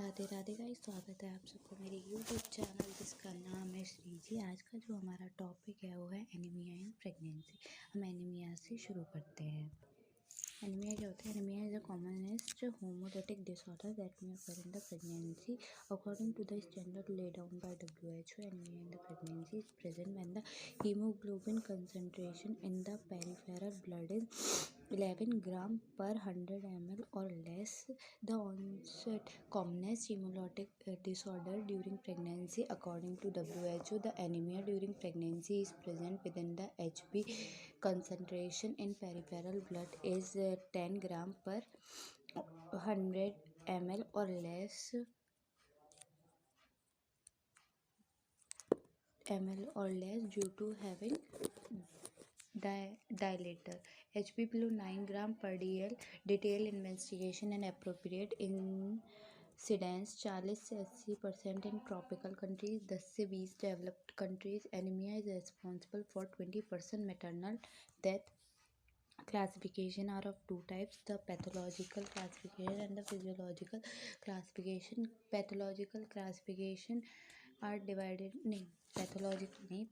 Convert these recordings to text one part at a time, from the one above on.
Radhe Radhe guys, स्वागत है आप सबको मेरे यूट्यूब चैनल जिसका नाम है श्रीजी। आज का जो हमारा टॉपिक है वो है एनीमिया इन प्रेगनेंसी। हम एनीमिया से शुरू करते हैं। एनीमिया क्या होता है? Anaemia is a commonest homolytic disorder that may occur in the pregnancy. According to the standard laid down by WHO, anemia in the pregnancy is present when the hemoglobin concentration in the peripheral blood is 11 gram per 100 ml or less. The onset commonest hemolytic disorder during pregnancy. According to WHO, the anemia during pregnancy is present within the HB concentration in peripheral blood is 10 gram per 100 ml or less due to having dilator. HB below 9 gram per dl. Detailed investigation and appropriate incidence 40 से 80% in tropical countries, 10 से 20 developed countries. Anemia is responsible for 20% maternal death. Classification are of two types: the pathological classification and the physiological classification. Pathological classification are divided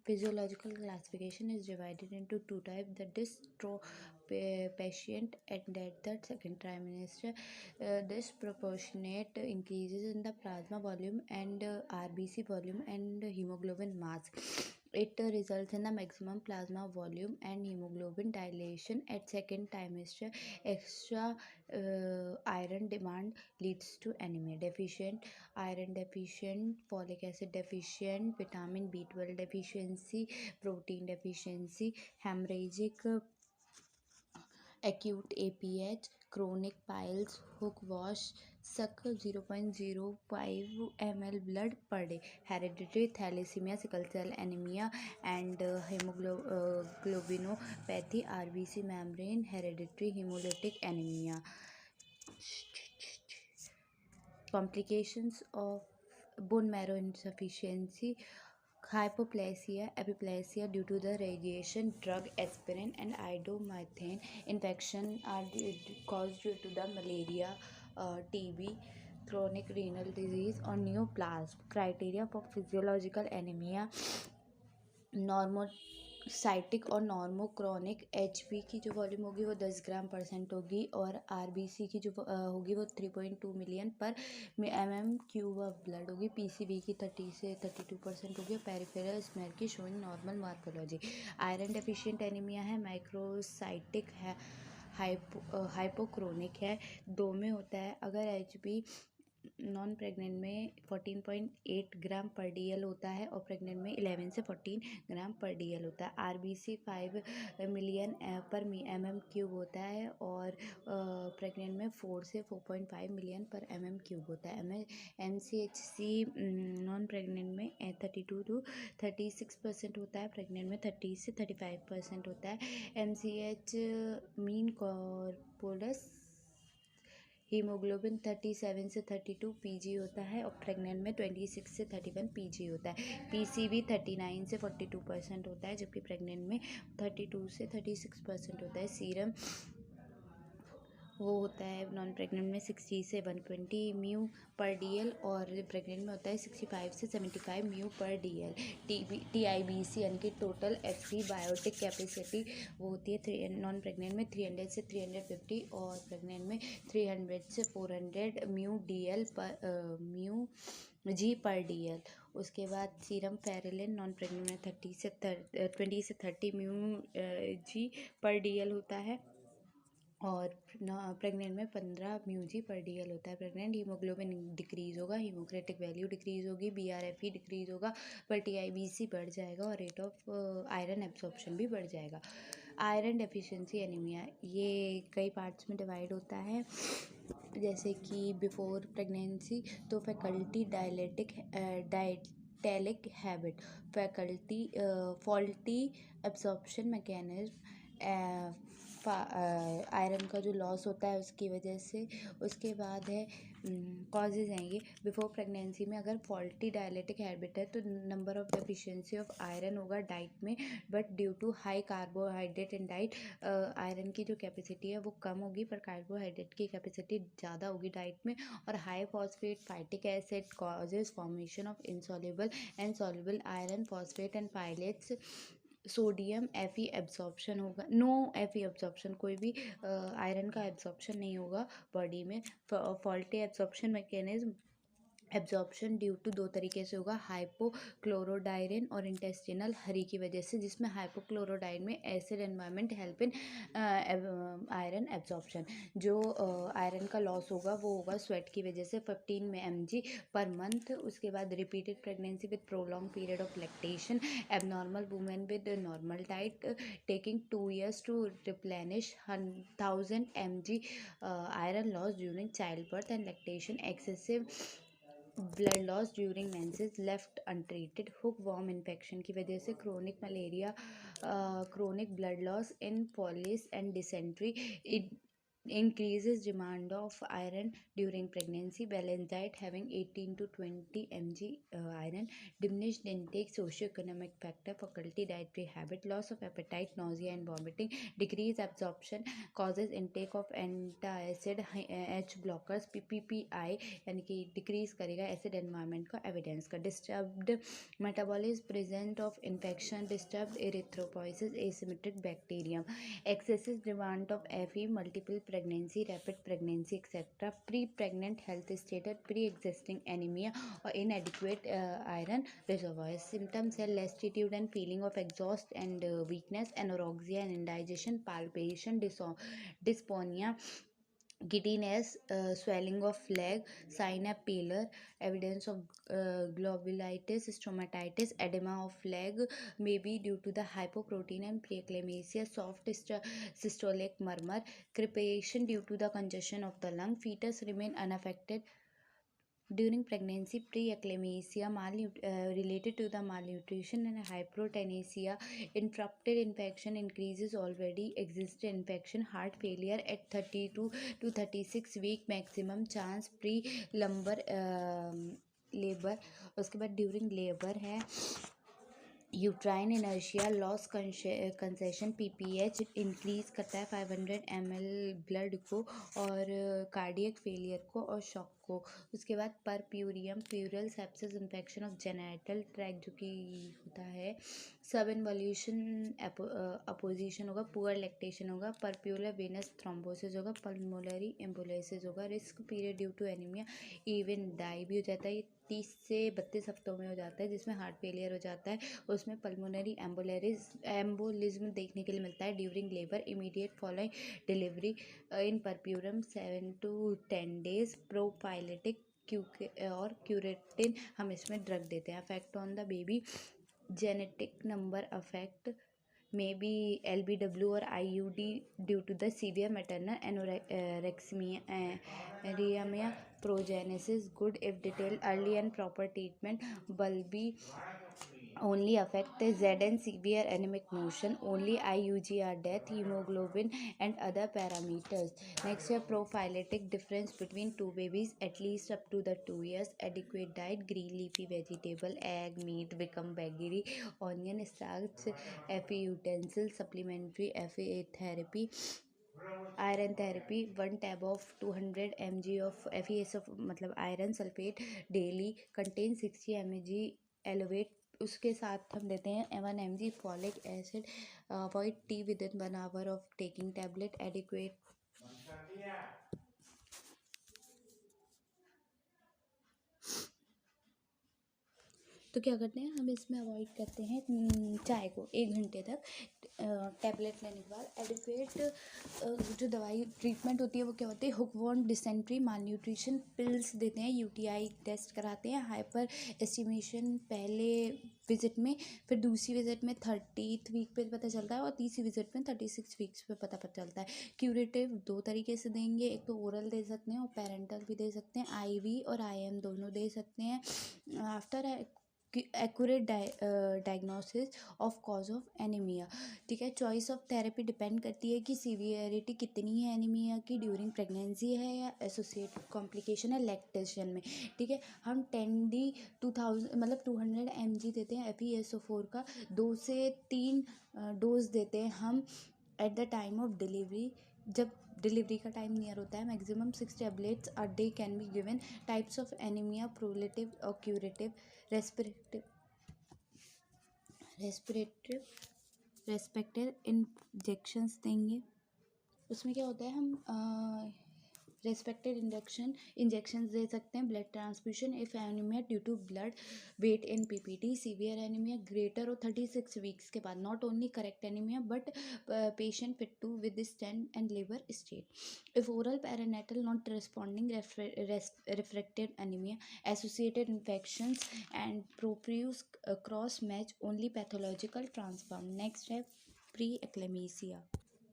physiological classification is divided into two types: the patient and at the second trimester. Disproportionate increases in the plasma volume and RBC volume and hemoglobin mass. It results in the maximum plasma volume and hemoglobin dilation at second trimester. Extra iron demand leads to anemia. Deficient iron, deficient folic acid, deficient vitamin B12 deficiency, protein deficiency, hemorrhagic acute APH, chronic piles, hook wash, suck 0.05 ml blood per day. Hereditary thalassemia, sickle cell anemia and hemoglobinopathy, RBC membrane hereditary hemolytic anemia. Complications of bone marrow insufficiency, hypoplasia, epiplasia due to the radiation, drug aspirin and indomethane. Infection are caused due to the malaria, TB, chronic renal disease or neoplasm. Criteria for physiological anemia: normocytic और नॉर्मोक्रॉनिक. HB की जो volume होगी वो 10 ग्राम % होगी और RBC की जो होगी वो 3.2 मिलियन पर mm³ ऑफ ब्लड होगी. PCV की 30 से 32% होगी और पेरिफेरल स्मेयर की showing normal morphology. Iron deficient anaemia है, माइक्रोसाइटिक है, हाइपोक्रोनिक है. दो में होता है. अगर HB नॉन प्रेग्नेंट में 14.8 ग्राम पर DL होता है और प्रेग्नेंट में 11 से 14 ग्राम पर DL होता है. RBC 5 मिलियन पर mm³ होता है और प्रेग्नेंट में 4 से 4.5 मिलियन पर mm³ होता है. MCHC नॉन प्रेग्नेंट में 32 to 36% होता है, प्रेग्नेंट में 30 से 35% होता है. MCH मीन कॉर्पोरस हीमोग्लोबिन 37 से 32 pg होता है और प्रेग्नेंट में 26 से 31 pg होता है. PCV 39 से 42% होता है जबकि प्रेग्नेंट में 32 से 36% होता है. सीरम वो होता है नॉन प्रेग्नेंट में 60 से 120 म्यू पर DL और प्रेग्नेंट में होता है 65 से 75 म्यू पर DL. TIBC यानी कि टोटल एफी बायोटिक कैपेसिटी वो होती है नॉन प्रेग्नेंट में 300 से 350 और प्रेग्नेंट में 300 से 400 म्यू जी पर DL. उसके बाद सीरम फेरेलिन नॉन प्रेग्नेंट में 20 से 30 म्यू जी पर DL होता है और प्रेग्नेंट में 15 म्यू जी पर DL होता है. प्रेग्नेंट हीमोग्लोबिन डिक्रीज होगा, हीमोक्रेटिक वैल्यू डिक्रीज होगी, BRFE डिक्रीज होगा पर TIBC बढ़ जाएगा और रेट ऑफ आयरन एब्जॉर्प्शन भी बढ़ जाएगा. आयरन डेफिशिएंसी एनीमिया ये कई पार्ट्स में डिवाइड होता है जैसे कि बिफोर प्रेगनेंसी तो faculty dietetic habit, faculty faulty absorption mechanism, iron का जो लॉस होता है उसकी वजह से. उसके बाद है कॉजेज़ हैं ये। बिफोर प्रेगनेंसी में अगर फॉल्टी डायलिटिक हैबिट है तो number of deficiency of iron होगा डाइट में, but due to high carbohydrate in diet iron की जो कैपेसिटी है वो कम होगी पर कार्बोहाइड्रेट की कैपेसिटी ज़्यादा होगी डाइट में। और high phosphate phytic acid causes formation of insoluble and soluble iron phosphate and phytates. Sodium एफी एब्जॉर्प्शन होगा, नो एफी एब्जॉर्प्शन, कोई भी आयरन का एब्जॉर्प्शन नहीं होगा बॉडी में। Faulty absorption mechanism, absorption due to दो तरीके से होगा, हाइपोक्लोरोडायरिन और इंटेस्टिनल हरी की वजह से, जिसमें हाइपोक्लोरोडाइन में acid environment help in iron absorption. जो आयरन का लॉस होगा वो होगा स्वेट की वजह से 15 mg पर मंथ। उसके बाद repeated pregnancy with prolong period of lactation, abnormal women with normal diet taking 2 years to replenish 1000 mg iron loss during childbirth and lactation, excessive blood loss during menses left untreated, hookworm infection की वजह से, chronic malaria, chronic blood loss in piles and dysentery, increases demand of iron during pregnancy, balanced diet having 18 to 20 mg iron, diminished intake, socioeconomic factor, faculty dietary habit, loss of appetite, nausea and vomiting, decreased absorption, causes intake of antacid H blockers, PPI यानी कि decrease करेगा acid environment का evidence का, disturbed metabolism, present of infection, disturbed erythropoiesis, asymmetric bacterium, excessive demand of Fe, multiple pregnancy, rapid pregnancy, etc., pre-pregnant health status, pre-existing anemia or inadequate iron reservoirs. Symptoms are lassitude and feeling of exhaust and weakness, anorexia and indigestion, palpitation, dysphonia, giddiness, swelling of leg, synapse paler, evidence of globulitis, stomatitis, edema of leg may be due to the hypoprotein and preeclampsia, soft systolic murmur, crepation due to the congestion of the lung, fetus remain unaffected during pregnancy, preeclampsia related to the malnutrition and hypotenesia, interrupted infection, increases already existed infection, heart failure at 32 to 36 week, maximum chance pre-lumbar labour. उसके बाद during labour है uterine inertia, loss concession, PPH increase करता है 500 ml blood को और cardiac failure को और shock को। उसके बाद puerperium, puerperal sepsis, infection of genital tract जो कि होता है, सब इन्वॉल्यूशन अपोजिशन होगा, पुअर लैक्टेशन होगा, परप्यूलर वेनस थ्रोम्बोसिस होगा, पल्मोनरी एम्बोलिसिस होगा, risk period due to anaemia, even die भी हो जाता है। 30 से 32 हफ्तों में हो जाता है जिसमें हार्ट फेलियर हो जाता है, उसमें पल्मोनरी एम्बोलिज्म देखने के लिए मिलता है during labour, immediate following delivery, in puerperium 7 to 10 days, प्रोफाइलेटिक और क्यूरेटिन हम इसमें ड्रग देते हैं। Affect on the baby, genetic number affect may be LBW or IUD due to the severe maternal anorexia, progenesis good if detailed early and proper treatment, bulby only affect the Z and severe anemic motion, only IUGR death, hemoglobin and other parameters. Next है prophylactic difference between two babies at least up to the 2 years, adequate diet, green leafy vegetable, egg, meat, become baggery, onion, starch, FE utensil, supplementary FA therapy, iron therapy, 1 tab of 200 mg of FES of मतलब iron sulfate daily, contains 60 mg elevate। उसके साथ हम देते हैं 1 mg folic acid, avoid tea within 1 hour of taking tablet, adequate तो क्या करते हैं हम इसमें अवॉइड करते हैं चाय को 1 घंटे तक। टैबलेट लेने के बाद एडिक्वेट जो दवाई ट्रीटमेंट होती है वो क्या होती है, हुकवॉर्म, डिसेंट्री, माल न्यूट्रिशन, पिल्स देते हैं, यूटीआई टेस्ट कराते हैं, हाइपर एस्टिमेशन पहले विजिट में, फिर दूसरी विजिट में 30th वीक पे पता चलता है और तीसरी विजिट में 36 वीक्स पे पता चलता है। क्यूरेटिव 2 तरीके से देंगे, एक तो ओरल दे सकते हैं और पेरेंटल भी दे सकते हैं, आईवी और आईएम दोनों दे सकते हैं। After accurate diagnosis of cause of anaemia. ठीक है, चॉइस ऑफ थेरेपी डिपेंड करती है कि सीवियरिटी कितनी है एनीमिया की, ड्यूरिंग प्रेगनेंसी है या एसोसिएटेड कॉम्प्लिकेशन है लैक्टेशन में। ठीक है, हम 10D 2000 मतलब 200 mg देते हैं FeSO4 का, 2 से 3 डोज देते हैं हम at the time of delivery. जब डिलीवरी का टाइम नियर होता है, maximum 6 tablets a day can be given. Types of anaemia, prolative और curative. Respirative respirative respective injections देंगे। उसमें क्या होता है, हम रेस्पेक्टेड इंजेक्शंस दे सकते हैं। Blood transfusion if anaemia due to blood weight in PPT। Severe anaemia greater और 36 वीक्स के बाद, not only correct anaemia but patient fit to withstand and liver state. If oral perinatal not responding, refracted anaemia, associated infections and profuse cross match only pathological transform. Next है pre eclampsia.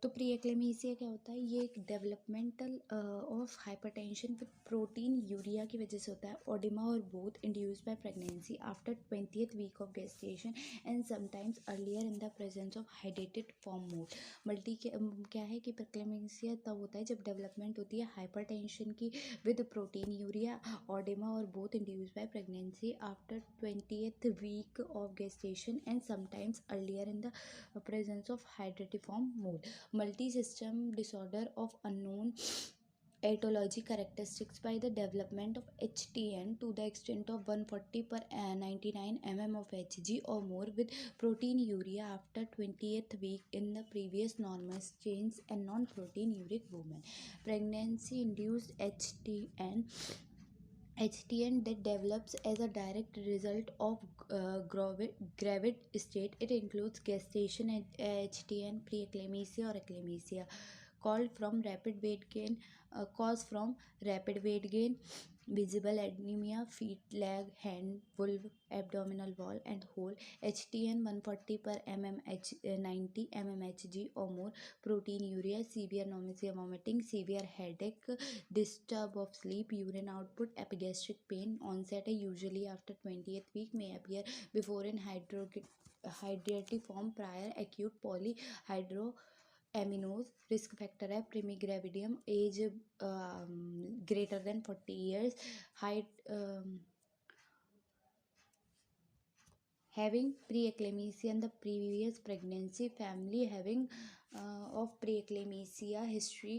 तो pre eclampsia क्या होता है, ये एक developmental of hypertension with proteinuria की वजह से होता है। ओडिमा और both induced by pregnancy after 20th week of gestation and sometimes earlier in the presence of hydatidiform mole. Multi क्या है कि एक्लेमेसिया तब होता है जब डेवलपमेंट होती है हाइपरटेंशन की विद प्रोटीन यूरिया, ओडिमा और both induced by pregnancy after 20th week of gestation and sometimes earlier in the presence of hydratiform mode. Multi-system disorder of unknown etiology characteristics by the development of HTN to the extent of 140 per 99 mm of Hg or more with protein urea after 20th week in the previous normal change and non-protein uric woman. Pregnancy induced HTN that develops as a direct result of gravid state. It includes gestation HTN, preeclampsia or eclampsia, called from rapid weight gain, cause from rapid weight gain, visible anemia, feet, leg, hand, vulva, abdominal wall and hole, HTN 140 per mm 90 mmHg or more, protein urea, severe nausea, vomiting, severe headache, disturb of sleep, urine output, epigastric pain. Onset usually after 20th week, may appear before in hydratiform prior acute polyhydramnios. Risk factor है primigravidium, age greater than 40 years, height having preeclampsia in the previous pregnancy, family having of preeclampsia history,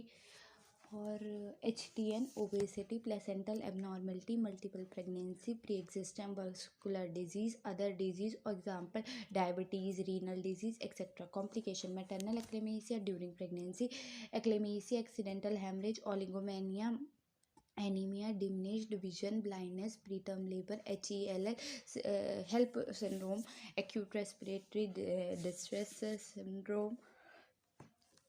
और HTN, obesity, placental abnormality, multiple pregnancy, pre-existing vascular disease, other disease, example diabetes, renal disease, etc. Complication, maternal eclampsia during pregnancy, eclampsia, accidental hemorrhage, oligomania, anemia, diminished vision, blindness, preterm labor, HELL, HELP syndrome, acute respiratory distress syndrome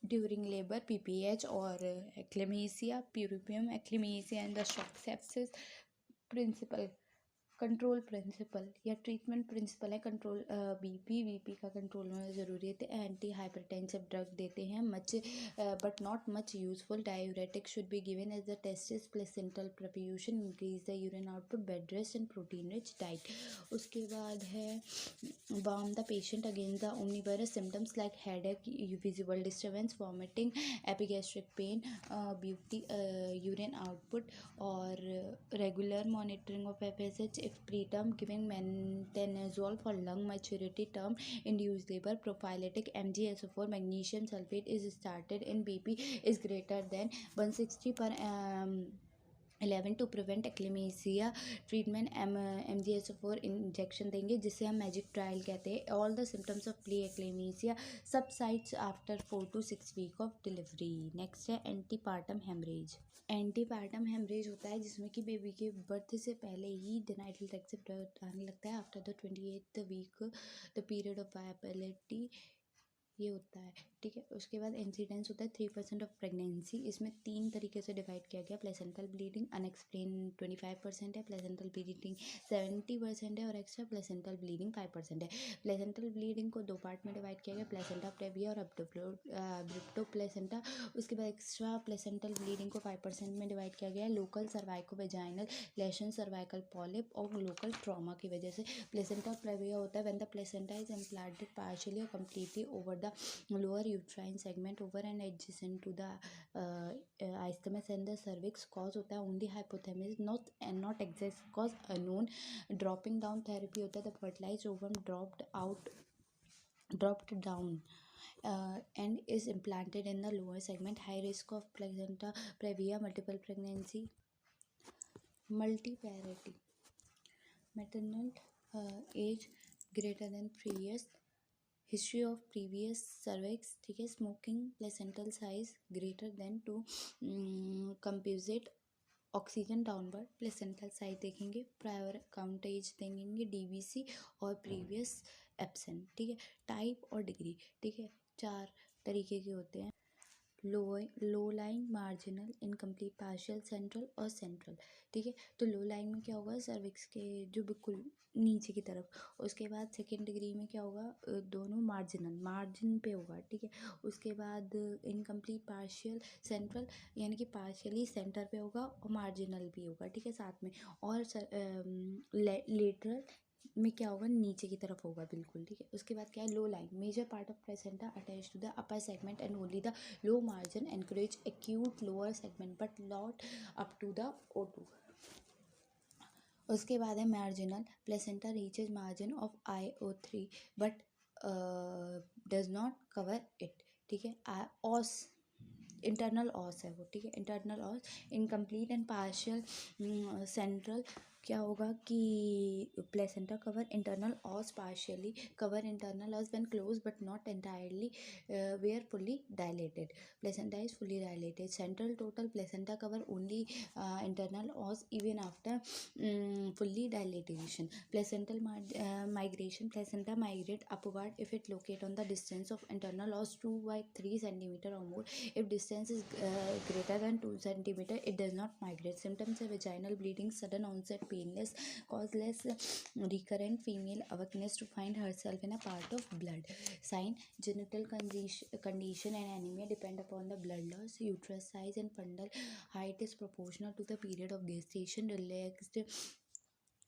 during labor, PPH और eclampsia, puerperium, eclampsia and the shock sepsis. Principle, control principle या treatment principle है control BP का control होना ज़रूरी है। Anti hypertensive drug देते हैं much but not much useful. Diuretic should be given as the testis placental perfusion, increase the urine output, bed rest and protein rich diet. उसके बाद है warn the patient against the ominous symptoms like headache, visible disturbance, vomiting, epigastric pain, beauty, urine output और regular monitoring of FSH. If preterm, giving metronidazole for lung maturity. Term induced labor, prophylactic MgSO4 magnesium sulfate is started in BP is greater than 160 per 11 to prevent eclampsia. Treatment MgSO4 injection देंगे जिसे हम magic trial कहते हैं। All the symptoms of pre eclampsia subsides after 4 to 6 week of delivery. Next है antepartum haemorrhage. Antepartum haemorrhage होता है जिसमें कि बेबी के बर्थ से पहले ही डिनाइटल ट्रैक्ट से ब्लड आने लगता है। After the 28th week the period of viability ये होता है, ठीक है। उसके बाद इंसिडेंस होता है 3% ऑफ प्रेगनेंसी। इसमें 3 तरीके से डिवाइड किया गया। प्लेसेंटल ब्लीडिंग अनएक्सप्लेन 25% है, प्लेसेंटल ब्लीडिंग 70% है और एक्स्ट्रा प्लेसेंटल ब्लीडिंग 5% है। प्लेसेंटल ब्लीडिंग को 2 पार्ट में डिवाइड किया गया, प्लेसेंटा प्रेविया और अब्डोप्लो प्लेसेंटा। उसके बाद एक्स्ट्रा प्लेसेंटल ब्लीडिंग को 5% में डिवाइड किया गया। Local cervicovaginal lesion, cervical polyp और लोकल ट्रॉमा की वजह से। प्लेसेंटा प्रेविया होता है when the placenta is implanted partially और completely over the lower uterine segment over and adjacent to the isthmus and the cervix. Cause होता है only hypothesis, not exact cause unknown. Dropping down therapy होता है the fertilized ovum dropped down and is implanted in the lower segment. High risk of placenta previa, multiple pregnancy, multiparity, maternal age greater than 3 years, history of previous cervix, ठीक है। Smoking, placental size greater than 2, कंप्यूजेट oxygen downward, placental size देखेंगे, prior count age देखेंगे, DVC और previous absent, ठीक है। Type और degree, ठीक है, 4 तरीके के होते हैं। Low line, marginal, incomplete, partial, central और सेंट्रल, ठीक है। तो लो लाइन में क्या होगा, सर्विक्स के जो बिल्कुल नीचे की तरफ। उसके बाद सेकेंड डिग्री में क्या होगा, दोनों मार्जिन पे होगा, ठीक है। उसके बाद इनकम्प्लीट, पार्शियल, सेंट्रल, यानी कि पार्शियली सेंटर पे होगा और मार्जिनल भी होगा, ठीक है, साथ में। और लेटरल में क्या होगा, नीचे की तरफ होगा बिल्कुल, ठीक है। उसके बाद क्या है, low line, major part of placenta attach to the upper segment and only the low margin encourage acute lower segment but not up to the O2। उसके बाद है marginal, placenta reaches margin of IO3 but does not cover it, ठीक है। Os, internal os है वो, ठीक है, internal os. Incomplete and partial central, क्या होगा कि placenta cover internal os, partially cover internal ऑस when close but not entirely were fully dilated. Placenta is fully dilated. Central total placenta cover only internal os even after fully dilatation. Placental migration, placenta migrate upward if it locate on the distance of internal os 2 by 3 centimeter or more. If distance is greater than 2 centimeter, it does not migrate. Symptoms are vaginal bleeding, sudden onset, painless, causeless, recurrent female awakeness to find herself in a part of blood. Sign, genital condition and anemia depend upon the blood loss. Uterus size and fundal height is proportional to the period of gestation. Relaxed,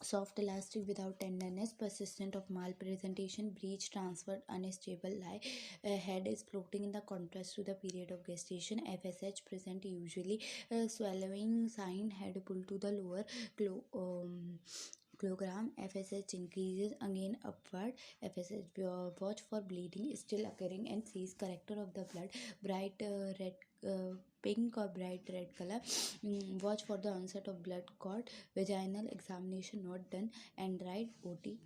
soft, elastic, without tenderness, persistent of malpresentation, breech, transferred, unstable lie. Head is floating in the contrast to the period of gestation. FSH present usually swallowing sign, head pull to the lower kilogram. FSH increases again upward. FSH watch for bleeding still occurring and sees character of the blood bright red, pink or bright red color. Watch for the onset of blood clot. Vaginal examination not done and right OT.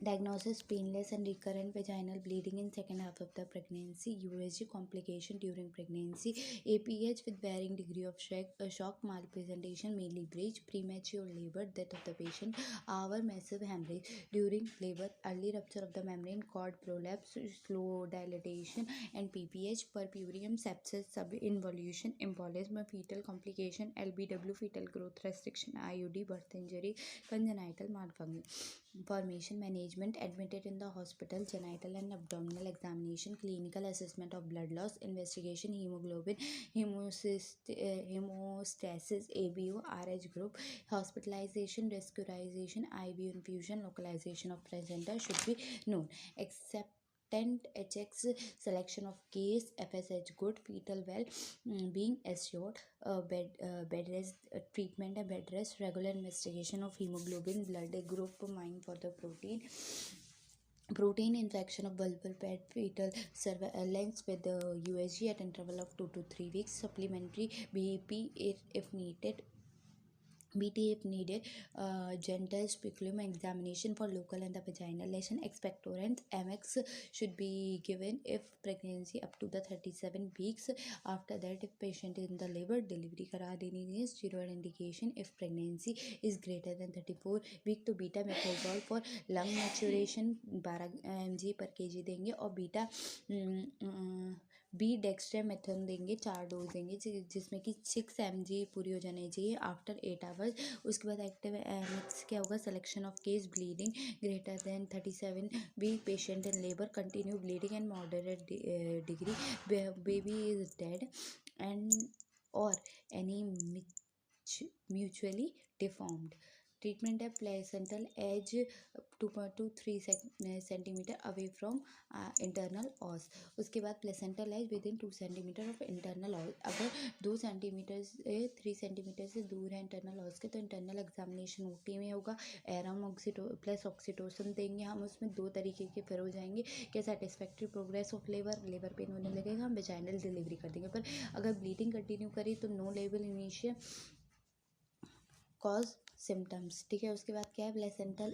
Diagnosis, painless and recurrent vaginal bleeding in second half of the pregnancy. USG complication during pregnancy. APH with varying degree of shock, malpresentation, mainly breech, premature labor, death of the patient. Our massive hemorrhage during labor, early rupture of the membrane, cord prolapse, slow dilatation and PPH. Purpurium, sepsis, subinvolution, embolism, fetal complication, LBW, fetal growth restriction, IUD, birth injury, congenital malformation. Management, admitted in the hospital, genital and abdominal examination, clinical assessment of blood loss, investigation, hemoglobin, hemostasis, ABO, RH group, hospitalization, rescurization, IV infusion, localization of placenta should be known. Except HX, selection of case, FSH good, fetal well being assured, bed rest treatment and bed rest, regular investigation of hemoglobin, blood group, mine for the protein infection of vulval pad, fetal surveillance with the USG at interval of 2 to 3 weeks, supplementary BEP if needed. BT if needed, gentle speculum examination for local and the vaginal lesion. Expectorant MX should be given if pregnancy up to the 37 weeks. After that, if patient is in the labor, delivery करा देनी है. Steroid indication if pregnancy is greater than 34 week, तो beta मेथोजोल for lung maturation 12 mg per kg देंगे, और beta B डेक्स्ट्रामेथोन देंगे, 4 dose देंगे, जिसमें कि 6 mg पूरी हो जानी चाहिए आफ्टर 8 आवर्स. उसके बाद एक्टिव एमिक्स क्या होगा, selection of case bleeding greater than 37 week, patient in labour, continue bleeding and moderate degree, baby is dead and और एनी म्यूचुअली डिफॉर्म्ड. ट्रीटमेंट है placental edge 2.23 centimetre away from internal os. उसके बाद placental edge within 2 centimetre of internal os. अगर 2 centimetre से 3 centimetre से दूर है internal ऑस के, तो इंटरनल एग्जामिनेशन ओटी में होगा. एरम प्लस ऑक्सीटोसिन देंगे हम. उसमें 2 तरीके के फिर हो जाएंगे कि satisfactory progress of labour pain होने लगेगा, हम वेजाइनल डिलीवरी कर देंगे. पर अगर ब्लीडिंग कंटिन्यू करी तो no label initial cause symptoms. ठीक है, उसके बाद क्या है, placental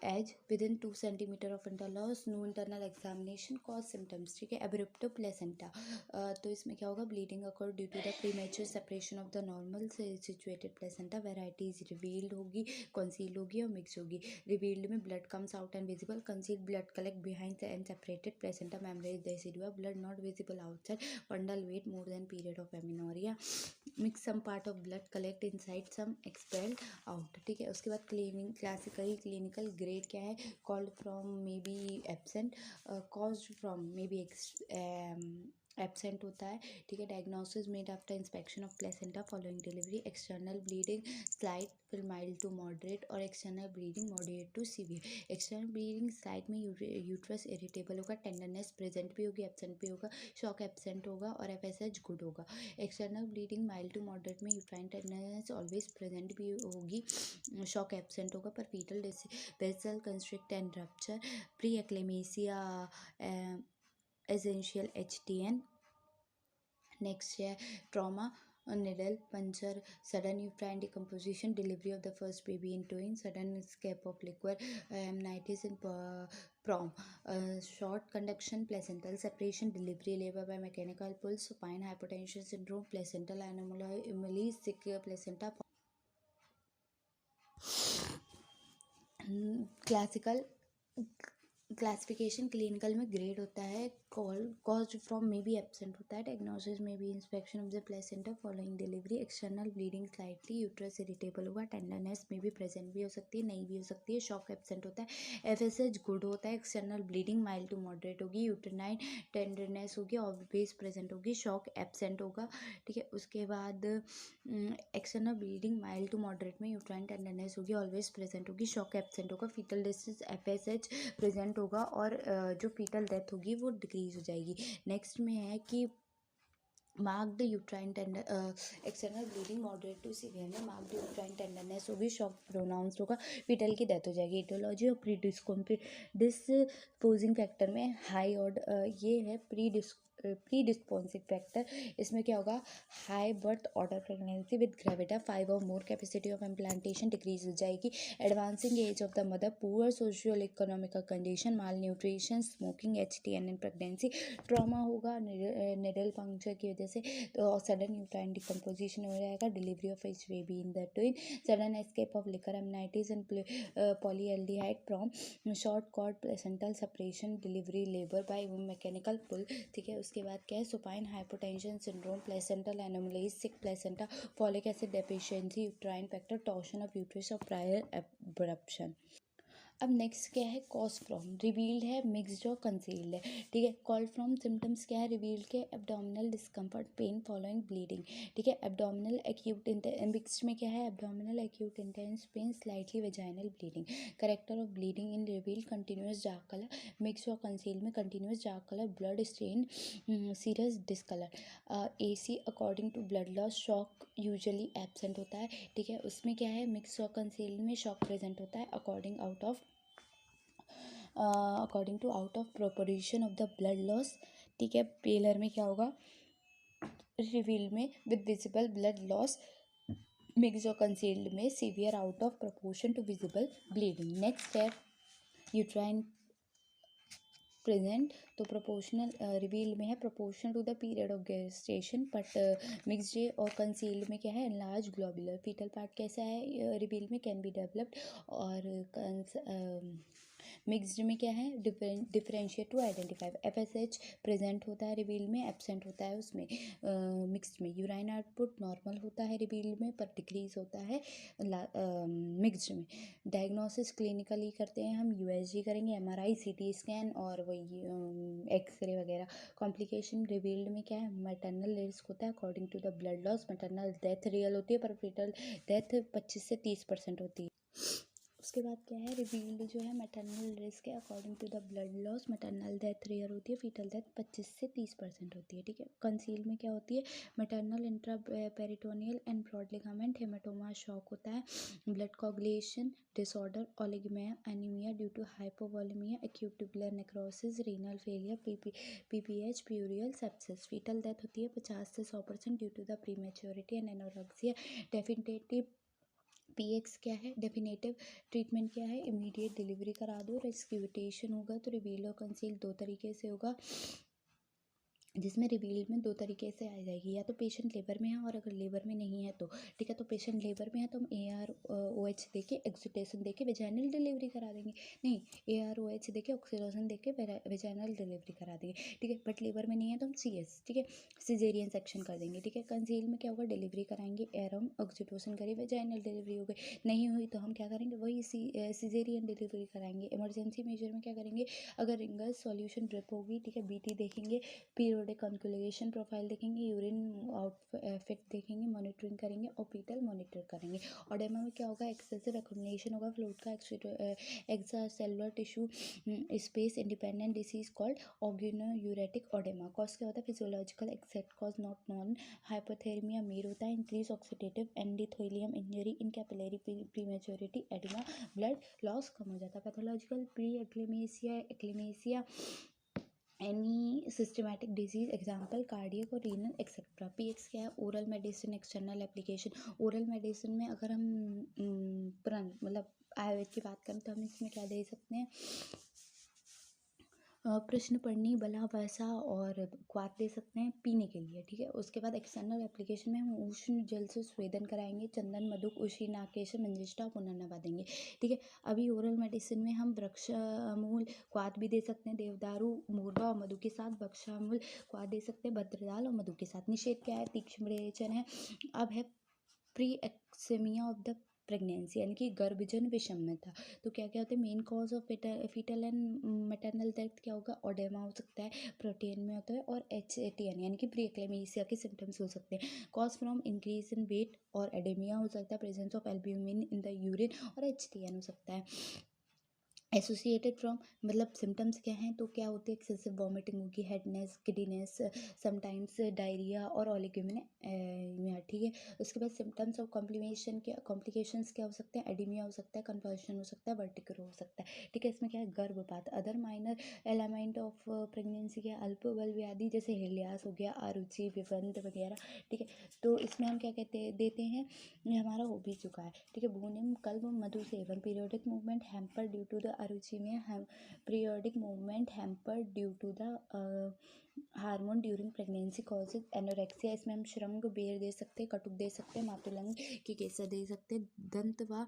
edge within 2 centimetre of internal os, no internal examination, cause symptoms. ठीक है, एब्रिप्टो प्लेसेंटा, तो इसमें क्या होगा, bleeding occur due to the premature separation of the normal situated placenta. Varieties revealed होगी, कंसील्ड होगी और मिक्स होगी. रिवील्ड में blood comes out and visible, concealed blood collect behind and separated placenta membrane decidua, blood not visible outside, bundle weight more than period of amenorrhoea. Mix some part of blood collect inside, some expelled out. ठीक है, उसके बाद clinical grade क्या है, called from may be absent, caused from may be absent होता है. ठीक है, diagnosis made after inspection of placenta following delivery. External bleeding slight फिर माइल्ड टू मॉडरेट, और external bleeding moderate to severe. External bleeding slight में uterus irritable होगा, tenderness present भी होगी, एब्सेंट भी होगा, शॉक एब्सेंट होगा और FSH गुड होगा. External bleeding mild to moderate में यूट्राइन टेंडरनेस ऑलवेज प्रेजेंट भी होगी, शॉक एब्सेंट होगा, पर fetal vessel constrict and rupture, pre eclampsia, essential HTN. Next है trauma, needle puncture, sudden uterine decomposition, delivery of the first baby in twin, sudden escape of liquid, amnitis in prom, short conduction, placental separation, delivery labor by mechanical pull, supine hypotension syndrome, placental anomaly, sick placenta. Classification clinical में grade होता है, cause from may be absent होता है, diagnosis में भी inspection of the placenta following delivery. External bleeding slightly, uterus irritable होगा, tenderness में भी प्रेजेंट भी हो सकती है, नहीं भी हो सकती है, शॉक एब्सेंट होता है, FSH गुड होता है, external bleeding mild to moderate होगी, यूट्रनाइन टेंडरनेस होगी और बेस प्रेजेंट होगी, शॉक एब्सेंट होगा. ठीक है, उसके बाद external bleeding mild to moderate में यूट्राइन टेंडरनेस होगी, ऑलवेज प्रेजेंट होगी, शॉक एब्सेंट होगा, फीटल डिस्ट्रेस FSH प्रेजेंट होगा और जो फीटल डेथ होगी वो डिक्रीज हो जाएगी. नेक्स्ट में है कि marked uterine tender, external bleeding moderate to severe में मार्क्ड यूट्राइन टेंडरनेस होगी, शॉक प्रोनाउंस्ड होगा, फीटल की डेथ हो जाएगी. इटियोलॉजी और डिस्पोजिंग फैक्टर में हाई ऑर्डर ये है प्री डिस्पोजिंग फैक्टर. इसमें क्या होगा, high birth order pregnancy with gravida 5 और more, capacity of implantation decrease हो जाएगी, advancing age of the mother, poor socio economical condition, mal nutrition, smoking, HTN in pregnancy. Trauma होगा needle puncture की वजह से, तो सडन यूट्राइन डिकम्पोजिशन हो जाएगा, delivery of each baby in the twin, sudden escape of liquor amnitis and polyaldehyde prom, short cord placental separation, delivery labour by mechanical pull. ठीक है, उसके बाद क्या है, supine hypotension syndrome, placental anomalies, sick placenta, folic acid deficiency, uterine factor, torsion of uterus और prior abruption. अब next क्या है, कॉज फ्रॉम, रिवील्ड है, मिक्स्ड और कंसील्ड है. ठीक है, कॉल फ्रॉम सिम्टम्स क्या है, रिवील्ड के abdominal discomfort, pain following bleeding. ठीक है, एब्डोमिनल एक्यूट, मिक्स्ड में क्या है, abdominal acute intense pain, slightly vaginal bleeding. Character of bleeding in revealed, continuous dark colour, mix और कंसील्ड में continuous dark colour, blood stain, serious discolour. AC according to blood loss, shock usually absent होता है. ठीक है, उसमें क्या है, mix और कंसील्ड में शॉक प्रेजेंट होता है, according to out of proportion of the blood loss. ठीक है, पेलर में क्या होगा, रिवील में with visible blood loss, mix और कंसील्ड में severe out of proportion to visible bleeding. Next है यूट्राइन प्रेजेंट, तो प्रोपोर्शनल रिवील में है proportional to the period of gestation, but mixed और कंसील्ड में क्या है लार्ज ग्लोबुलर। फीटल पार्ट कैसा है रिवील में कैन बी डेवलप्ड, और मिक्सड में क्या है differentiate to identify. FSH present होता है रिवील में, एब्सेंट होता है उसमें मिक्सड में। यूराइन आउटपुट नॉर्मल होता है रिवील में पर डिक्रीज होता है मिक्सड में। डायग्नोसिस क्लिनिकली करते हैं हम, यूएसजी करेंगे, एमआरआई, सीटी स्कैन और वही एक्सरे वगैरह। कॉम्प्लिकेशन रिवील्ड में क्या है मैटरनल रिस्क होता है according to the blood loss. Maternal death real होती है पर फीटल डेथ 25 से 30% होती है। उसके बाद क्या है रिवील्ड जो है मैटरनल रिस्क है according to the blood loss. Maternal death rare होती है, फीटल डेथ 25 से 30% होती है, ठीक है। कंसील में क्या होती है maternal intra peritoneal and broad ligament haematoma shock होता है। Blood coagulation disorder, oligaemia anaemia due to hypovolaemia, acute tubular necrosis, renal failure, PPH, puerperal sepsis. Fetal death होती है 50 से 100% due to the prematurity and anorexia. Definitive PX क्या है, definitive treatment क्या है, immediate delivery करा दो। रेस्क्यूटेशन होगा तो रिवील और कंसील दो तरीके से होगा, जिसमें रिवील में दो तरीके से आ जाएगी, या तो पेशेंट लेबर में है और अगर लेबर में नहीं है तो ठीक है, तो पेशेंट लेबर में है तो हम AROH दे के एक्सुटेशन दे के वेजाइनल डिलीवरी करा देंगे। नहीं, AROH दे के ऑक्सीटोसिन दे के वेजाइनल डिलीवरी करा देंगे, ठीक है। बट लेबर में नहीं है तो हम CS, ठीक है, सिजेरियन सेक्शन कर देंगे, ठीक है। कंसील में क्या होगा डिलीवरी कराएंगे, एरम ऑक्सीटोसिन करिए, वेजाइनल डिलीवरी हो गई। नहीं हुई तो हम क्या करेंगे वही सिजेरियन डिलीवरी कराएंगे। इमरजेंसी मेजर में क्या करेंगे, अगर रिंगल सॉल्यूशन ड्रिप होगी, ठीक है, BT देखेंगे, पीरियोडिक कॉन्कुलेशन प्रोफाइल देखेंगे, यूरिन आउटफिट देखेंगे, मॉनिटरिंग करेंगे और पीटल मॉनिटर करेंगे। ऑडेमा में क्या होगा एक्सेसिव एक्युमुलेशन होगा फ्लूइड का extra cellular tissue space independent disease called ऑर्गेनोयूरेटिक ऑडेमा। कॉज क्या होता है physiological except cause not known. Hypothermia मेर होता है, increase oxidative endothelium injury in capillary prematurity, oedema, blood loss कम हो जाता है। Pathological pre eclampsia any systematic disease example cardiac और रीनल एक्सेट्रा। पीएक्स क्या है oral medicine external application. Oral medicine में अगर हम मतलब आयुर्वेद की बात करें तो हम इसमें क्या दे सकते हैं, प्रश्न पढ़नी, बला वैसा और क्वाथ दे सकते हैं पीने के लिए, ठीक है। उसके बाद एक्सटर्नल एप्लीकेशन में हम उष्ण जल से स्वेदन कराएंगे, चंदन, मधुक, उशी, नाकेश, मंजिष्ठा, पुनर्नवा देंगे, ठीक है। अभी ओरल मेडिसिन में हम वृक्षमूल क्वाथ भी दे सकते हैं, देवदारू, मोरवा और मधु के साथ वृक्षमूल क्वाथ दे सकते हैं, भद्रदाल और मधु के साथ। निषेध क्या है, तीक्ष्ण विरेचन है। अब है प्री एक्सेमिया ऑफ द प्रेगनेंसी यानी कि गर्भजन विषमता। तो क्या क्या होता है main cause of foetal and maternal death क्या होगा, ओडेमा हो सकता है, प्रोटीन में होता है, और HATN यानी कि प्री एक्लेमेसिया के सिम्टम्स हो सकते हैं। Cause from increase in weight और एडेमिया हो सकता है, presence of albumin in the urine, और HTN हो सकता है। एसोसिएटेड फ्रॉम मतलब सिम्टम्स क्या हैं, तो क्या होते हैं एक्सेसिव वॉमिटिंग होगी, हेडनेस, गिडीनेस, समटाइम्स डायरिया और ओलिगोमेनिया, ठीक है। उसके बाद सिम्टम्स ऑफ कॉम्प्लिकेशंस क्या हो सकते हैं, एडीमिया हो सकता है, कन्वर्शन हो सकता है, वर्टिको हो सकता है, ठीक है। इसमें क्या है गर्भपात। Other minor element of pregnancy के अल्प बल व्याधि जैसे हिलियास हो गया, अरुचि, विबंध वगैरह, ठीक है। तो इसमें हम क्या कहते देते हैं, ये हमारा हो भी चुका है, ठीक है। भूनिम कल्ब मधु सेवन, periodic movement hamper due to the अरुचि में periodic movement hamper due to the hormone during pregnancy causes anorexia. इसमें हम श्रृंग बेर दे सकते हैं, कटुक दे सकते हैं, मातुलंग की केसर दे सकते हैं, दंत व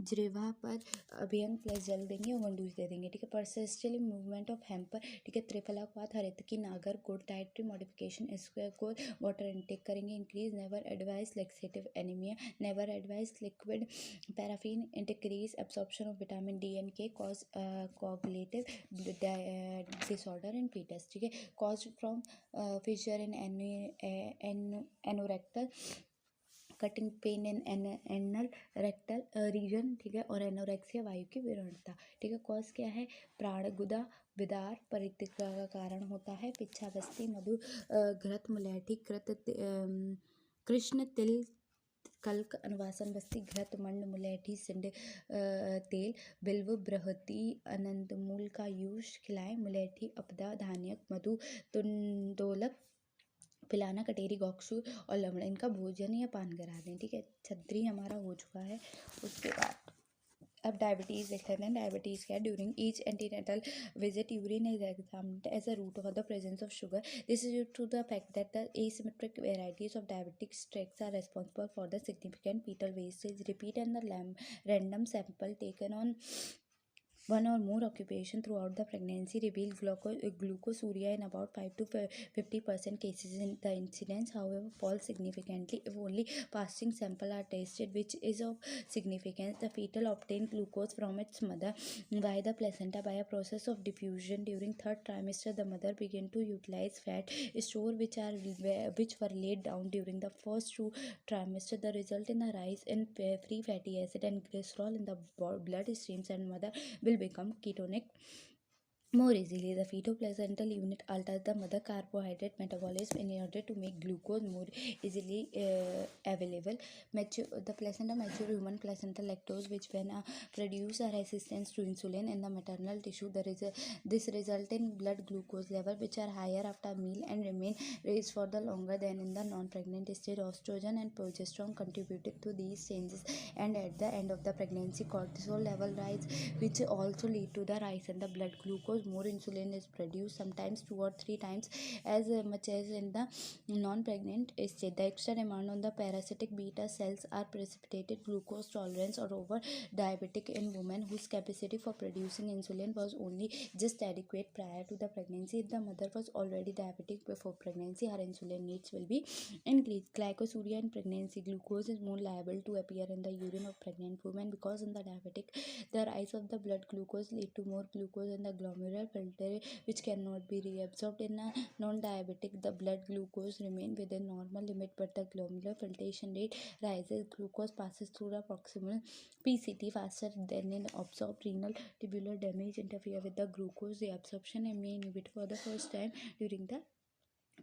जिरेवा पर अभियंग प्लस जल देंगे और गंडूस दे देंगे, ठीक है। परसिस्टेंट मूवमेंट ऑफ हैम्पर, ठीक है। Triphala kwath, haritaki, nagar, good dietary modification, square goal, water intake करेंगे, increase, never advice laxative anaemia, never advice liquid paraffin, decrease absorption of vitamin D and K, cause coagulative disorder in foetus, ठीक है। Cause from fissure in anorectal, cutting pain in anal rectal region, ठीक है। और anorexia वायु की विरलता, ठीक है। Cause क्या है प्राणगुदा विदार परितिक्रिया का कारण होता है, पिच्छावस्थी, मधु घृत, मुलैठी, कृष्ण तिल, कल्क, अनुवासन बस्ती, घृत, मंड, मुलैठी, सिंड तेल, बिल्व, बृहति, अनंतमूल का यूज खिलाएं, मुलैठी, अपदा, धान्यक, मधु, तुंडोलक, पिलाना कटेरी गॉक्सू और लवण इनका भोजन या पान करा दें। ठीक है, छतरी हमारा हो चुका है। उसके बाद अब डायबिटीज़ देख लेते हैं। डायबिटीज़ क्या है? During each antenatal visit urine is examined as a root for the presence of sugar. This is due to the fact that the asymmetric varieties of diabetic streaks are responsible for the significant fetal wastage. Repeat and the random sample taken on one or more occupation throughout the pregnancy reveal glucosuria in about 5 to 50% cases. In the incidence, however, falls significantly if only fasting sample are tested, which is of significance. The fetal obtained glucose from its mother via the placenta by a process of diffusion. During third trimester, the mother began to utilize fat store which were laid down during the first two trimester. The result in a rise in free fatty acid and cholesterol in the blood streams, and mother will become ketonic more easily. The fetoplacental unit alters the mother carbohydrate metabolism in order to make glucose more easily available. The placenta mature human placental lactose, which when produce a resistance to insulin in the maternal tissue. This result in blood glucose level which are higher after meal and remain raised for the longer than in the non-pregnant stage. Estrogen and progesterone contributed to these changes, and at the end of the pregnancy, cortisol level rise, which also lead to the rise in the blood glucose. More insulin is produced, sometimes 2 or 3 times as much as in the non-pregnant state. The extra demand on the parasitic beta cells are precipitated glucose tolerance or over diabetic in women whose capacity for producing insulin was only just adequate prior to the pregnancy. If the mother was already diabetic before pregnancy, her insulin needs will be increased. Glycosuria in pregnancy. Glucose is more liable to appear in the urine of pregnant women because in the diabetic, the rise of the blood glucose lead to more glucose in the glomerular filter, which cannot be reabsorbed. In a non-diabetic, the blood glucose remain within normal limit, but the glomerular filtration rate rises. Glucose passes through the proximal PCT faster than in absorbed. Renal tubular damage interfere with the glucose reabsorption and may inhibit for the first time during the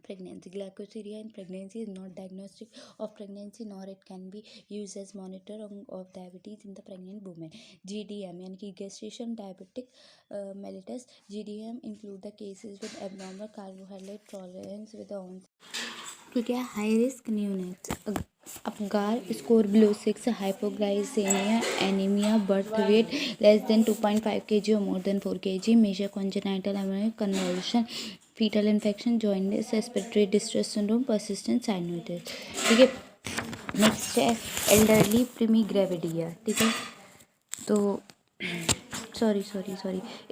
pregnancy. Glycosuria in pregnancy is not diagnostic of pregnancy, nor it can be used as monitor of diabetes in the pregnant woman. GDM यानी कि gestation diabetic mellitus. GDM include the cases with abnormal carbohydrate tolerance with the ठीक है, high risk neonates, Apgar score below 6, hypoglycaemia, anaemia, birth weight less than 2.5 kg और more than 4 kg, major congenital convulsion, fetal infection, jaundice, respiratory distress syndrome, persistent cyanosis. ठीक है, next है elderly प्रीमी ग्रेविडिया। ठीक है, तो sorry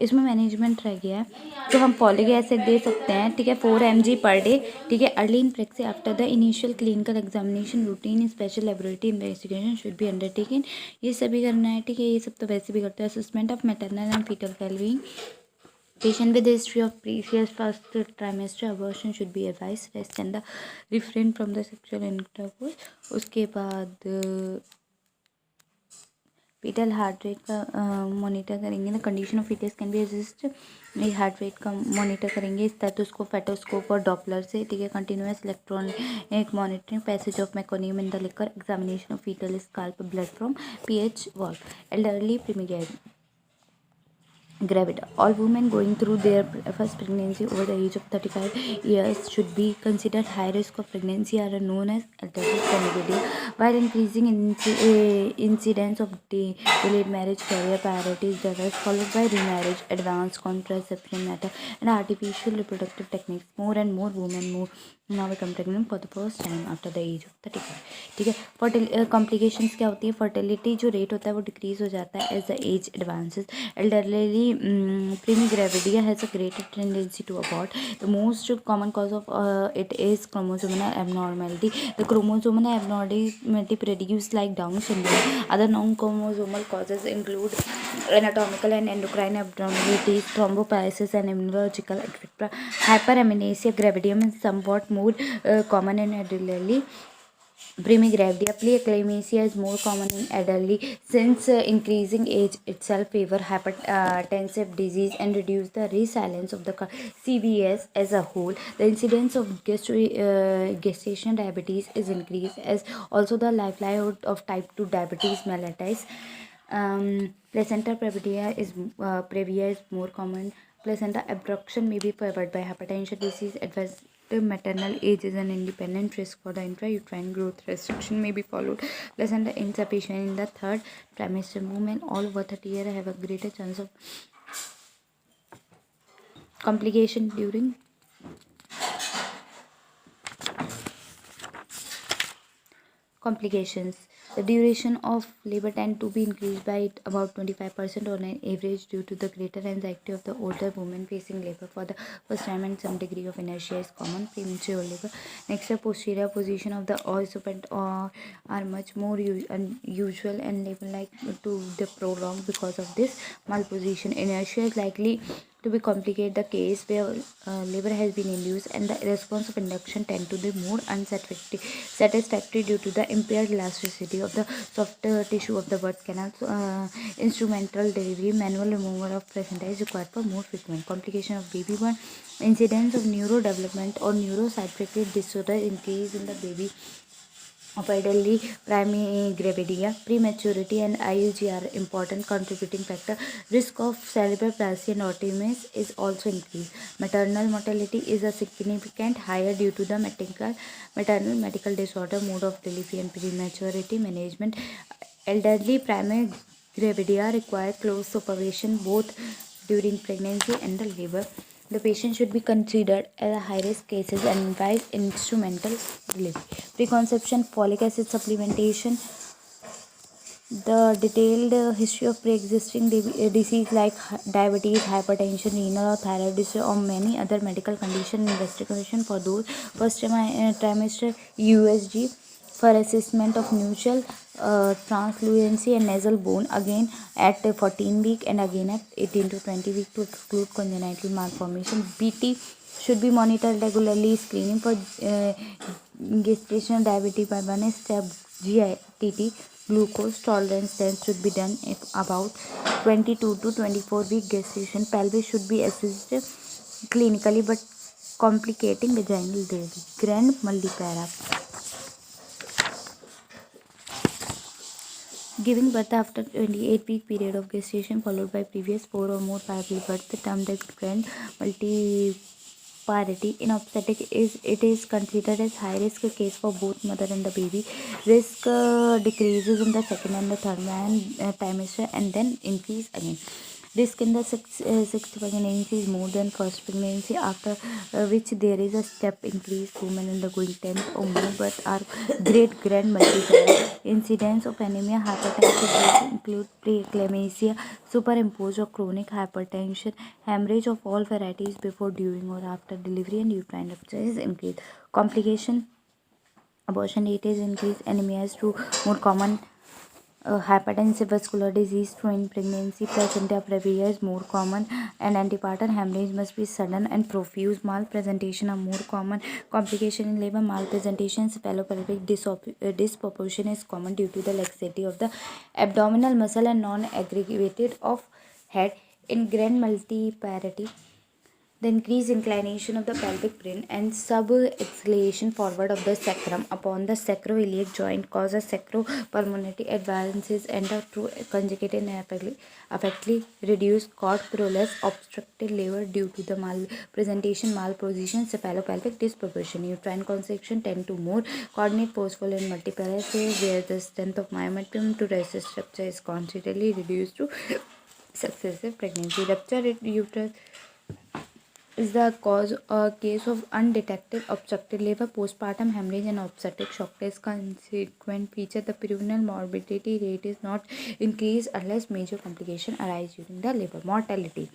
इसमें मैनेजमेंट रह गया है, तो हम फॉलिक एसिड दे सकते हैं। ठीक है, 4 mg पर डे। ठीक है, early in pregnancy after the initial clinical examination routine special laboratory investigation should be undertaken. ये सभी करना है। ठीक है, ये सब तो वैसे भी करते हैं। Assessment of maternal and foetal wellbeing, patient with history of previous first trimester abortion should be advised, rest and the refrain from the sexual intercourse। उसके बाद फीटल हार्ट रेट का मॉनिटर करेंगे। ना condition of foetus can be assist, heart rate का monitor करेंगे stethoscope, fetoscope और Doppler से। ठीक है, continuous electronic monitoring, passage of meconium in the liquor, examination of foetal scalp, blood from pH valve. Elderly gravida. All women going through their first pregnancy over the age of 35 years should be considered high risk of pregnancy are known as elderly gravida. While increasing incidence of delayed marriage, career priorities, divorce followed by remarriage, advanced contraception method and artificial reproductive techniques, more and more women now become pregnant for the first time after the age of 35। ठीक है, complications क्या होती है? Fertility जो rate होता है वो decrease हो जाता है as the age advances. Elderly primigravida has a greater tendency to abort. The most common cause of it is chromosomal abnormality. The chromosomal abnormality produce like Down syndrome. Other non chromosomal causes include anatomical and endocrine abnormalities, thrombopoiesis and immunological, etc. Hyperamnesia gravidium is somewhat more common in elderly. Primigravidia. Preeclampsia is more common in elderly since increasing age itself favor hypertensive disease and reduce the resilience of the CVS as a whole. The incidence of gestation diabetes is increased as also the livelihood of type 2 diabetes mellitus. Placenta previa is more common. Placenta abruption may be favored by hypertension disease, adverse maternal age is an independent risk for the intrauterine growth. Restriction may be followed less than the insufficient in the third trimester. Women all over 30 years have a greater chance of complication during complications. The duration of labor tend to be increased by about 25% on an average due to the greater anxiety of the older women facing labor for the first time, and some degree of inertia is common. Premature labor. Next, the posterior position of the occiput are much more unusual and labor like to the prolonged because of this malposition. Inertia is likely to be complicate the case where labor has been induced, and the response of induction tend to be more unsatisfactory due to the impaired elasticity of the soft tissue of the birth canal. Instrumental delivery, manual removal of placenta is required for more frequent complication of baby born. Incidence of neurodevelopment or neuropsychiatric disorder increase in the baby of elderly primigravidia. Prematurity and IUG are important contributing factor. Risk of cerebral palsy and autism is also increased. Maternal mortality is a significant higher due to the maternal medical disorder, mode of delivery, and prematurity management. Elderly primigravidia require close supervision both during pregnancy and the labor. The patient should be considered as a high-risk cases and advise instrumental delivery. Preconception, folic acid supplementation, the detailed history of pre-existing disease like diabetes, hypertension, renal or thyroid disease, or many other medical condition. Investigation for those first trimester USG for assessment of nuchal translucency and nasal bone, again at 14 week and again at 18 to 20 week to exclude congenital malformation. BT should be monitored regularly. Screening for gestational diabetes by 1 step GITT glucose tolerance test should be done if about 22 to 24 week gestation. Pelvis should be assessed clinically but complicating vaginal delivery. Grand multipara. Giving birth after 28-week period of gestation followed by previous 4 or more viable births, the term that grand multiparity in obstetric is considered as high risk case for both mother and the baby. Risk decreases in the second and the third trimester and then increase again. Risk in the sixth pregnancy is more than first pregnancy, after which there is a step increase. Women undergoing 10th or more birth are great grand multipara. Incidence of anemia, hypertension include preeclampsia, superimposed or chronic hypertension, hemorrhage of all varieties before, during or after delivery, and uterine rupture is increased. Complication, abortion rate is increased, anemia is more common. Hypertensive vascular disease through pregnancy, placenta previa is more common, and antepartum hemorrhage must be sudden and profuse. Malpresentation are more common. Complication in labor, malpresentation, cephalopelvic disproportion is common due to the laxity of the abdominal muscle and non-aggregated of head. In grand multiparity, the increased inclination of the pelvic brain and sub-exhalation forward of the sacrum upon the sacroiliac joint causes sacropulmonary advances and a true conjugated and affectly reduced cord prolapse, obstructed labor due to the malposition, cephalopelvic disproportion. Uterine contraction tend to more coordinate forceful in multiparity where the strength of myometrium to resist rupture is considerably reduced to successive pregnancy. Rupture uterus is the case of undetected obstructed labor, postpartum hemorrhage, and obstetric shock. As consequent feature, the prenatal morbidity rate is not increased unless major complication arise during the labor. Mortality.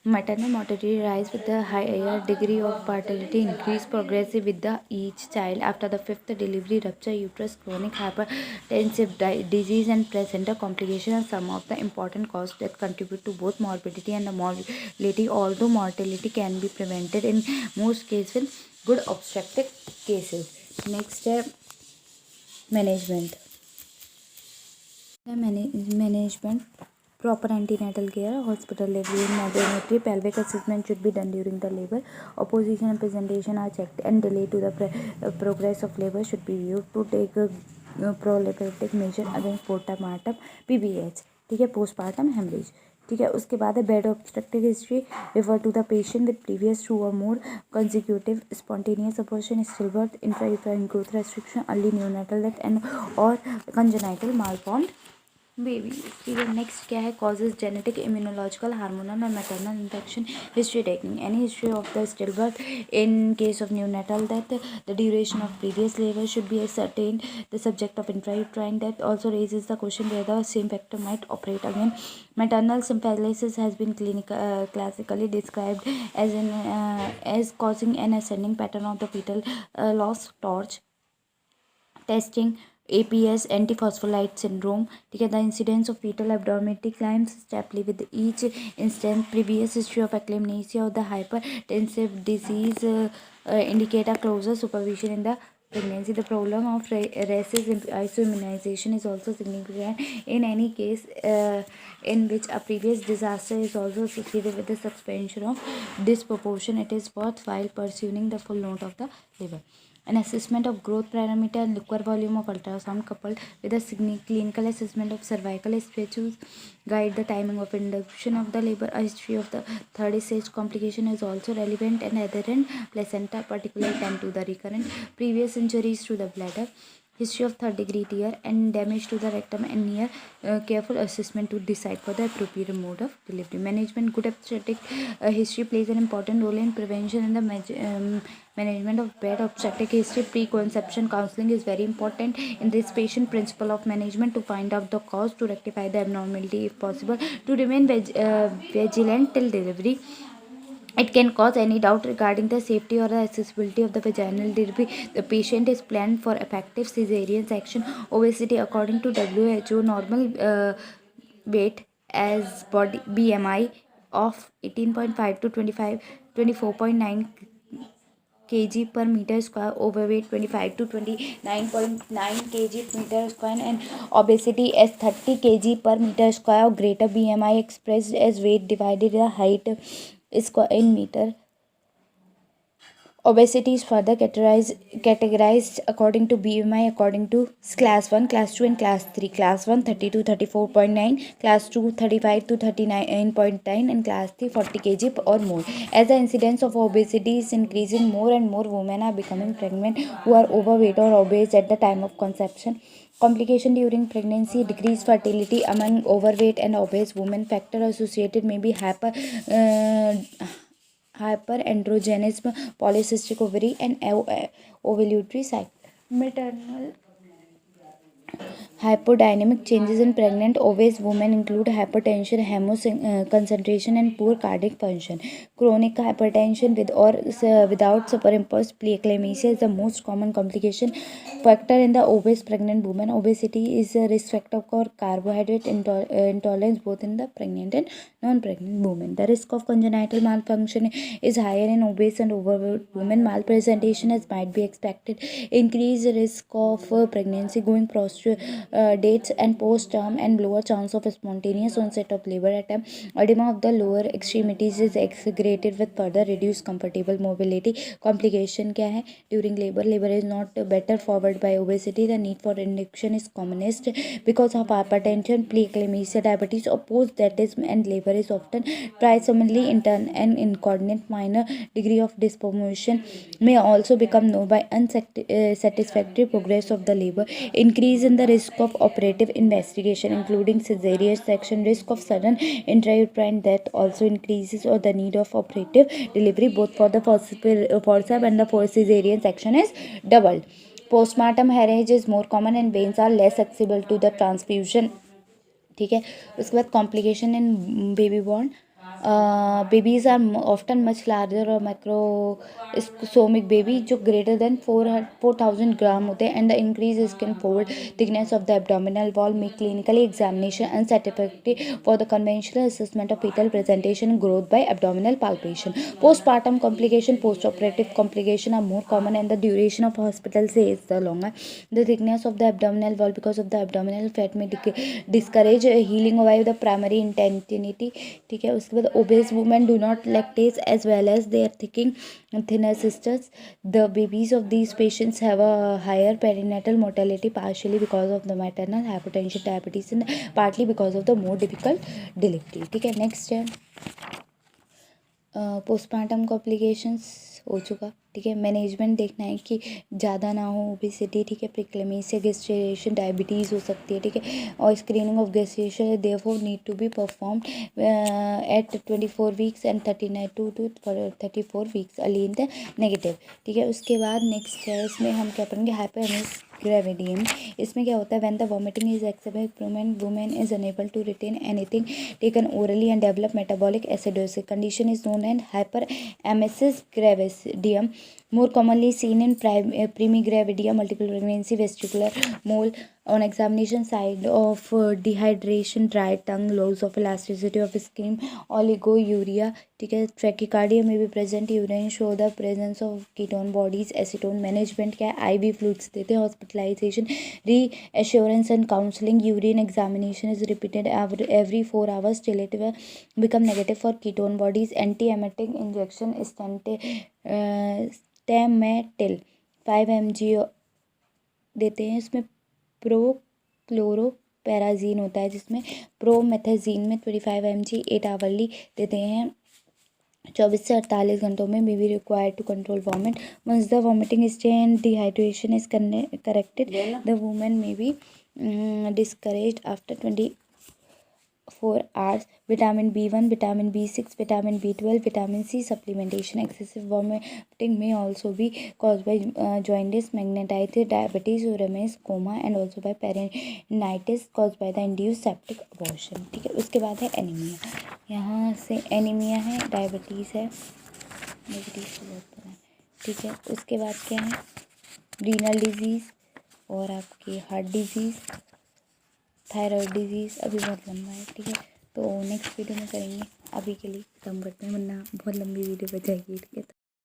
Maternal mortality rise with the higher degree of fertility, increase progressive with the each child. After the fifth delivery, rupture uterus, chronic hypertensive disease, and placenta complication are some of the important causes that contribute to both morbidity and the mortality. Although mortality can be prevented in most cases with good obstetric cases. Next step, management. Management. Proper antenatal care, hospital delivery, maternity, pelvic assessment should be done during the labor. Opposition and presentation are checked, and delay to the progress of labor should be used to take a prophylactic measure against postpartum PBH. ठीक है, postpartum hemorrhage. ठीक है। उसके बाद है bad obstructive history, refer to the patient with previous 2 और more consecutive spontaneous abortion, stillbirth, intrauterine growth restriction, early neonatal death and or congenital malformed baby. ठीक है। नेक्स्ट क्या है, कॉजेज जेनेटिक, इम्यूनोलॉजिकल, हार्मोनल और maternal infection, history taking, any history of the still birth in case of neonatal death, the duration of previous labour should be ascertained, the subject of intrauterine death also raises the question whether the same factor might operate again. Maternal symphysis has been classically described as causing an ascending pattern of the fetal loss. Torch testing, APS, antiphospholipid syndrome, ठीक है। The incidence of fetal abnormality climbs steeply with each instance. Previous history of eclampsia or the hypertensive disease indicate a closer supervision in the pregnancy. The problem of rhesus isoimmunization is also significant in any case in which a previous disaster is also associated with the suspension of disproportion. It is worthwhile pursuing the full note of the liver. An assessment of growth parameter and liquor volume of ultrasound coupled with a clinical assessment of cervical sphincters guide the timing of induction of the labor. A history of the third stage complication is also relevant, and adherent placenta particularly tend to the recurrent previous injuries to the bladder, history of third degree tear and damage to the rectum, and near careful assessment to decide for the appropriate mode of delivery. Management. Good obstetric history plays an important role in prevention and the management of bad obstetric history. Preconception counseling is very important in this patient. Principle of management: to find out the cause, to rectify the abnormality if possible, to remain vigilant till delivery. It can cause any doubt regarding the safety or the accessibility of the vaginal delivery. The patient is planned for effective cesarean section. Obesity. According to WHO, normal weight as body BMI of 18.5 to 24.9 kg per meter square, overweight 25 to 29.9 kg meter square, and obesity as 30 kg per meter square or greater. BMI expressed as weight divided the height square in meter. Obesity is further categorized according to BMI according to class 1, class 2 and class 3. Class 1 30 to 34.9, class 2 35 to 39.9 and class 3 40 kg or more. As the incidence of obesity is increasing, more and more women are becoming pregnant who are overweight or obese at the time of conception. Complication during pregnancy: decreased fertility among overweight and obese women. Factor associated may be hyperandrogenism, polycystic ovary and ovulatory cycle. Maternal hypodynamic changes in pregnant obese women include hypertension, concentration and poor cardiac function. Chronic hypertension with or without superimposed preeclampsia is the most common complication factor in the obese pregnant woman. Obesity is a risk factor for carbohydrate intolerance both in the pregnant and non-pregnant women. The risk of congenital malfunction is higher in obese and overweight women. Malpresentation, as might be expected, increased risk of pregnancy going dates and post-term, and lower chance of spontaneous onset of labor attempt. Edema of the lower extremities is exacerbated with further reduced comfortable mobility. Complication क्या है during labor? Labor is not better forward by obesity. The need for induction is commonest because of hypertension, preeclampsia, diabetes, or post-datism, and labor is often trisomially intern and incoordinate. Minor degree of disproportion may also become known by unsatisfactory progress of the labor. Increase in the risk of operative investigation including cesarean section. Risk of sudden intrauterine death also increases, or the need of operative delivery both for the forceps and the cesarean section is doubled. Postpartum hemorrhage is more common and veins are less accessible to the transfusion. ठीक है। उसके बाद complication in baby born. Babies are often much larger or macroscopic baby जो greater than 4,000 ग्राम होते हैं, and the increased skin fold thickness of the abdominal wall make clinical examination unsatisfactory for the conventional assessment of fetal presentation and growth by abdominal palpation. Postpartum complication, postoperative complication are more common and the duration of hospital stay is the longer. The thickness of the abdominal wall because of the abdominal fat may discourage healing by the primary intensity. ठीक है। उसके बाद obese women do not lactate as well as their thinner sisters. The babies of these patients have a higher perinatal mortality partially because of the maternal hypertension diabetes and partly because of the more difficult delivery. ठीक है, next है postmortem complications हो चुका. ठीक है, management देखना है कि ज़्यादा ना हो ओबेसिटी. ठीक है, प्रीक्लेमेसिया, गेस्टेशन, डायबिटीज़ हो सकती है. ठीक है, और screening of gestation therefore need to be performed at 24 weeks and 39 to 34 weeks early in the negative. ठीक है, उसके बाद नेक्स्ट है इसमें हम क्या पढ़ेंगे हाइपरएमिस ग्रेविडियम. इसमें क्या होता है when the vomiting is excessive women is unable to retain anything taken orally and develop metabolic acidosis. Condition is known as hyperemesis gravidium, more commonly seen in primigravidia, multiple pregnancy, vestibular mole. On examination, side of dehydration, dry tongue, loss of elasticity of skin, oliguria. ठीक है, trachycardia may be present. Urine show the presence of ketone bodies. acetone management क्या है IV fluids देते हैं. hospitalization, reassurance and counseling. urine examination is repeated every 4 hours till it will become negative for ketone bodies. anti-emetic injection Stemetil 5 mg देते हैं. इसमें प्रोक्लोरोपेराजीन होता है जिसमें प्रोमेथाजीन में 25 mg 8 आवरली देते हैं. 24 से 48 घंटों में may be required to control vomit. Once the vomiting stage and dehydration is corrected, the woman may be discouraged after 24 hours. Vitamin B1, vitamin B6, vitamin B12, vitamin C supplementation. Excessive vomiting may also be caused by jaundice, magnetitis, diabetes, remains coma and also by peritonitis caused by the induced septic abortion. ठीक है, उसके बाद है anaemia. यहाँ से anaemia है, diabetes है, diabetes तो बहुत पता है. ठीक है, उसके बाद क्या है रीनल डिजीज़ और आपकी हार्ट डिजीज़, थायराइड डिजीज़. अभी बहुत लंबा है. ठीक है, तो नेक्स्ट वीडियो में करेंगे. अभी के लिए कम करते हैं वरना बहुत लंबी वीडियो बच जाएगी. ठीक है.